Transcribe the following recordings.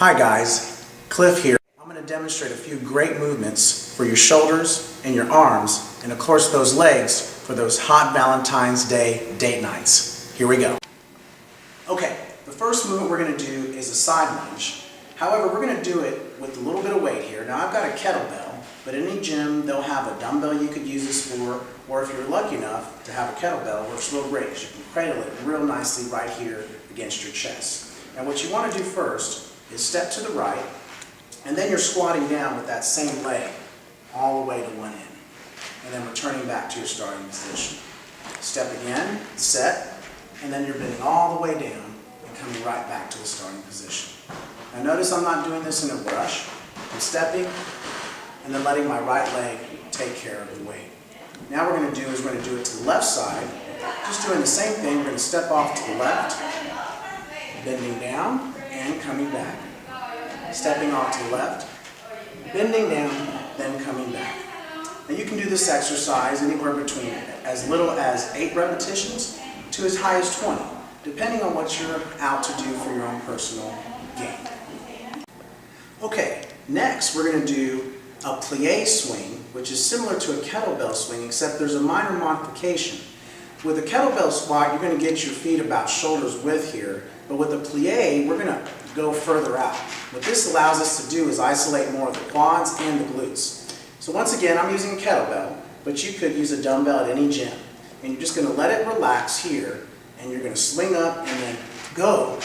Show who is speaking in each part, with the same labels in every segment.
Speaker 1: Hi guys, Cliff here. I'm going to demonstrate a few great movements for your shoulders and your arms, and of course those legs for those hot Valentine's Day date nights. Here we go. Okay, the first movement we're going to do is a side lunge. However, we're going to do it with a little bit of weight here. Now I've got a kettlebell, but in any gym they'll have a dumbbell you could use this for, or if you're lucky enough to have a kettlebell, works real great because you can cradle it real nicely right here against your chest. Now what you want to do first is step to the right, and then you're squatting down with that same leg all the way to one end, and then returning back to your starting position. Step again, set, and then you're bending all the way down and coming right back to the starting position. Now notice I'm not doing this in a rush. I'm stepping and then letting my right leg take care of the weight. Now what we're going to do is we're going to do it to the left side, just doing the same thing. We're going to step off to the left, bending down and coming back. Stepping off to the left, bending down, then coming back. Now you can do this exercise anywhere between as little as 8 repetitions to as high as 20, depending on what you're out to do for your own personal gain. Okay, next we're going to do a plie swing, which is similar to a kettlebell swing, except there's a minor modification. With a kettlebell squat, you're going to get your feet about shoulders width here, but with a plie, we're going to go further out. What this allows us to do is isolate more of the quads and the glutes. So once again, I'm using a kettlebell, but you could use a dumbbell at any gym. And you're just going to let it relax here, and you're going to swing up and then go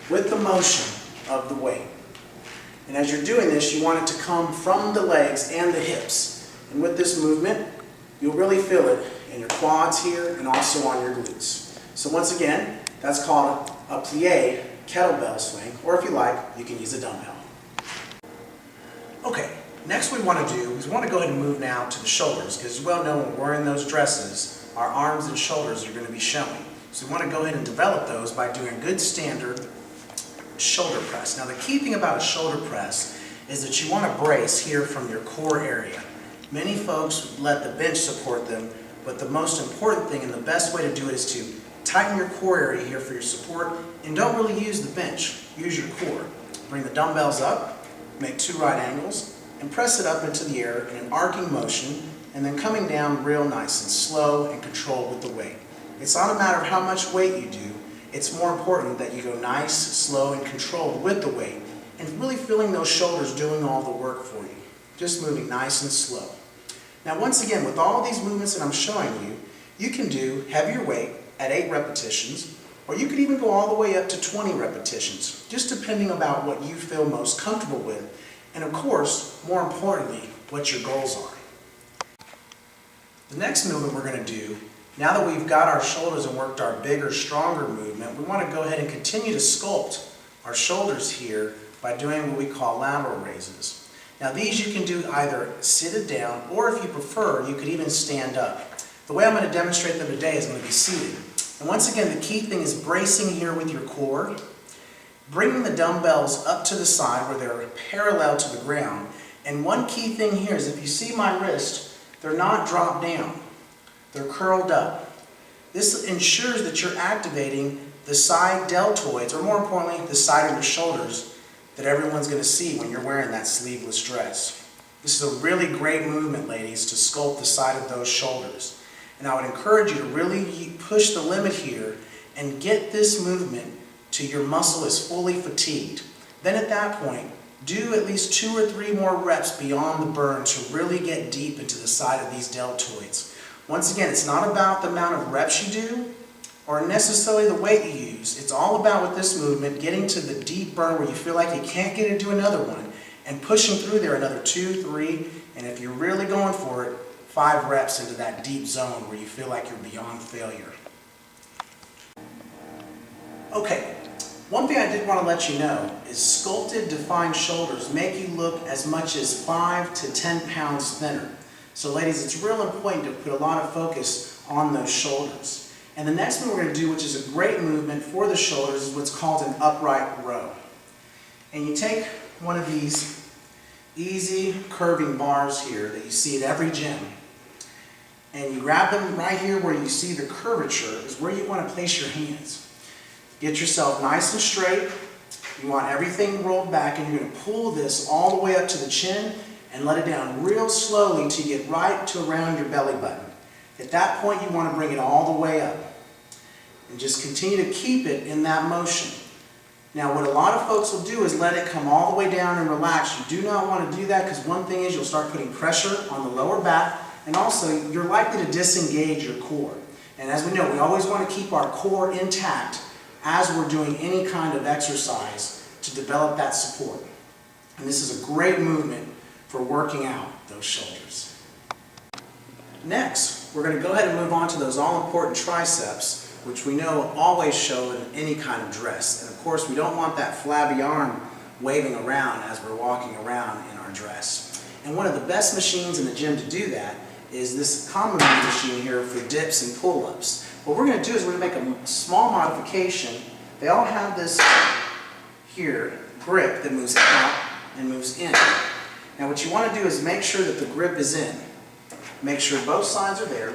Speaker 1: with the motion of the weight. And as you're doing this, you want it to come from the legs and the hips. And with this movement, you'll really feel it in your quads here and also on your glutes. So once again, that's called a plie kettlebell swing, or if you like, you can use a dumbbell. Okay, next we want to do is we want to go ahead and move now to the shoulders, because as well known, when we're wearing those dresses, our arms and shoulders are going to be showing. So we want to go ahead and develop those by doing a good standard shoulder press. Now the key thing about a shoulder press is that you want to brace here from your core area. Many folks let the bench support them, but the most important thing and the best way to do it is to tighten your core area here for your support, and don't really use the bench. Use your core. Bring the dumbbells up, make 2 right angles, and press it up into the air in an arcing motion, and then coming down real nice and slow and controlled with the weight. It's not a matter of how much weight you do. It's more important that you go nice, slow, and controlled with the weight, and really feeling those shoulders doing all the work for you. Just moving nice and slow. Now once again, with all these movements that I'm showing you, you can do heavier weight at 8 repetitions, or you could even go all the way up to 20 repetitions, just depending about what you feel most comfortable with, and of course, more importantly, what your goals are. The next movement we're going to do, now that we've got our shoulders and worked our bigger, stronger movement, we want to go ahead and continue to sculpt our shoulders here by doing what we call lateral raises. Now these you can do either seated down, or if you prefer, you could even stand up. The way I'm going to demonstrate them today is going to be seated. And once again, the key thing is bracing here with your core, bringing the dumbbells up to the side where they're parallel to the ground. And one key thing here is if you see my wrist, they're not dropped down. They're curled up. This ensures that you're activating the side deltoids, or more importantly, the side of your shoulders that everyone's going to see when you're wearing that sleeveless dress. This is a really great movement, ladies, to sculpt the side of those shoulders. And I would encourage you to really push the limit here and get this movement till your muscle is fully fatigued. Then at that point, do at least 2 or 3 more reps beyond the burn to really get deep into the side of these deltoids. Once again, it's not about the amount of reps you do or necessarily the weight you use. It's all about, with this movement, getting to the deep burn where you feel like you can't get into another one and pushing through there another 2, 3, and if you're really going for it, 5 reps into that deep zone where you feel like you're beyond failure. Okay, one thing I did want to let you know is sculpted, defined shoulders make you look as much as 5 to 10 pounds thinner. So ladies, it's real important to put a lot of focus on those shoulders. And the next one we're going to do, which is a great movement for the shoulders, is what's called an upright row. And you take one of these easy curving bars here that you see at every gym, and you grab them right here where you see the curvature is where you want to place your hands. Get yourself nice and straight, You want everything rolled back, and you're going to pull this all the way up to the chin and let it down real slowly until you get right to around your belly button. At that point, you want to bring it all the way up. And just continue to keep it in that motion. Now, what a lot of folks will do is let it come all the way down and relax. You do not want to do that, because one thing is you'll start putting pressure on the lower back, and also you're likely to disengage your core. And as we know, we always want to keep our core intact as we're doing any kind of exercise to develop that support. And this is a great movement for working out those shoulders. Next, we're going to go ahead and move on to those all-important triceps, which we know always show in any kind of dress. And of course, we don't want that flabby arm waving around as we're walking around in our dress. And one of the best machines in the gym to do that is this common machine here for dips and pull-ups. What we're going to do is we're going to make a small modification. They all have this here grip that moves out and moves in. Now what you want to do is make sure that the grip is in. Make sure both sides are there.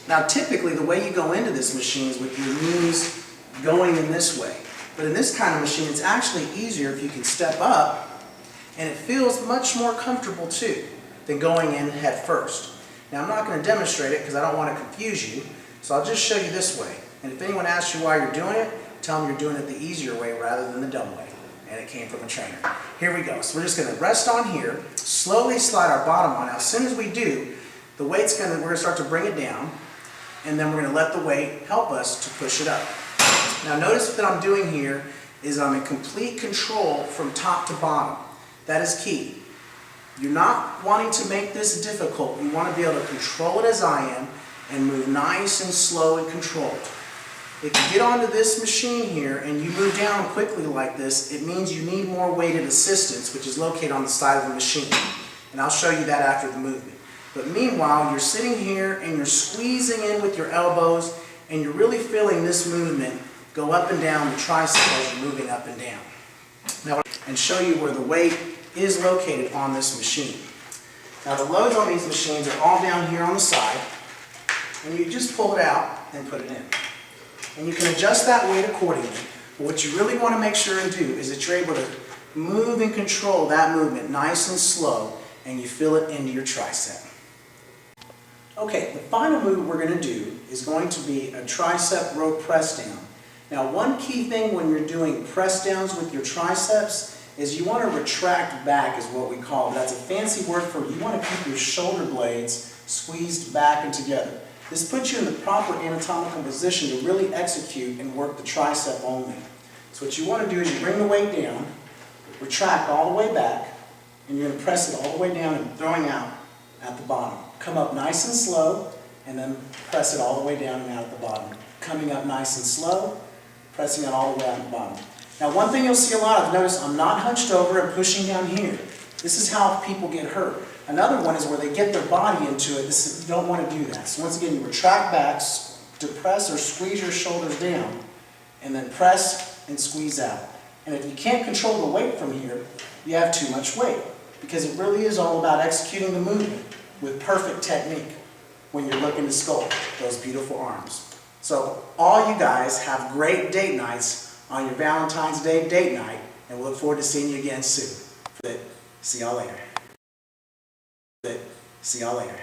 Speaker 1: Now typically the way you go into this machine is with your knees going in this way. But in this kind of machine, it's actually easier if you can step up, and it feels much more comfortable too than going in head first. Now I'm not going to demonstrate it because I don't want to confuse you, so I'll just show you this way. And if anyone asks you why you're doing it, tell them you're doing it the easier way rather than the dumb way. And it came from a trainer. Here we go. So we're just going to rest on here, slowly slide our bottom on. Now as soon as we do, the weight's we're going to start to bring it down, and then we're going to let the weight help us to push it up. Now notice that I'm doing here is I'm in complete control from top to bottom. That is key. You're not wanting to make this difficult. You want to be able to control it as I am and move nice and slow and controlled. If you get onto this machine here and you move down quickly like this, it means you need more weighted assistance, which is located on the side of the machine. And I'll show you that after the movement. But meanwhile, you're sitting here and you're squeezing in with your elbows, and you're really feeling this movement go up and down the tricep as you're moving up and down. Now, and show you where the weight is located on this machine. Now the loads on these machines are all down here on the side, and you just pull it out and put it in. And you can adjust that weight accordingly. But what you really want to make sure and do is that you're able to move and control that movement nice and slow, and you feel it into your tricep. Okay, the final move we're going to do is going to be a tricep row press down. Now one key thing when you're doing press downs with your triceps is you want to retract back, is what we call it. That's a fancy word for you want to keep your shoulder blades squeezed back and together. This puts you in the proper anatomical position to really execute and work the tricep only. So what you want to do is you bring the weight down, retract all the way back, and you're going to press it all the way down and throwing out at the bottom. Come up nice and slow, and then press it all the way down and out at the bottom. Coming up nice and slow, pressing it all the way out at the bottom. Now one thing you'll see a lot of, notice I'm not hunched over and pushing down here. This is how people get hurt. Another one is where they get their body into it. You don't want to do that. So once again, you retract back, depress or squeeze your shoulders down, and then press and squeeze out. And if you can't control the weight from here, you have too much weight, because it really is all about executing the movement with perfect technique when you're looking to sculpt those beautiful arms. So all you guys have great date nights on your Valentine's Day date night, and we look forward to seeing you again soon. See y'all later. See y'all later.